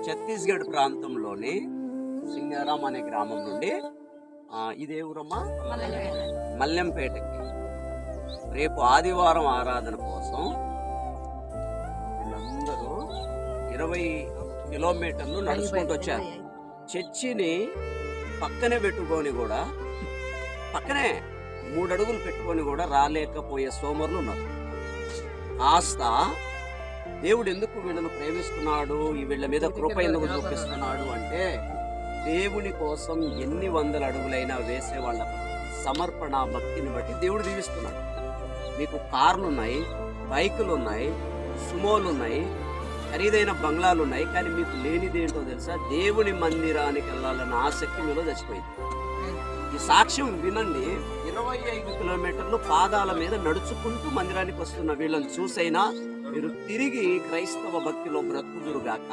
ఛత్తీస్గఢ్ ప్రాంతంలోని సింగారాం అనే గ్రామం నుండి ఇదే ఊరమ్మా మల్లెంపేటకి రేపు ఆదివారం ఆరాధన కోసం వీళ్ళందరూ 20 కిలోమీటర్లు నడుచుకుంటూ వచ్చారు. చర్చిని పక్కనే పెట్టుకొని కూడా, పక్కనే 3 అడుగులు పెట్టుకొని కూడా రాలేకపోయే సోమరులు ఉన్నారు. కాస్త దేవుడు ఎందుకు వీళ్ళను ప్రేమిస్తున్నాడు, ఈ వీళ్ళ మీద కృప ఎందుకు చూపిస్తున్నాడు అంటే, దేవుని కోసం ఎన్ని వందల అడుగులైనా వేసే వాళ్ళ సమర్పణ భక్తిని బట్టి దేవుడు దీవిస్తున్నాడు. మీకు కార్లు ఉన్నాయి, బైకులు ఉన్నాయి, సుమోలు ఉన్నాయి, ఖరీదైన బంగ్లాలు ఉన్నాయి, కానీ మీకు లేనిదేంటో తెలుసా? దేవుని మందిరానికి వెళ్ళాలన్న ఆసక్తి మీలో చచ్చిపోయింది. ఈ సాక్ష్యం వినండి. 25 కిలోమీటర్లు పాదాల మీద నడుచుకుంటూ మందిరానికి వస్తున్న వీళ్ళని చూసైనా మీరు తిరిగి క్రైస్తవ భక్తిలో బ్రతుకుదురుగాక.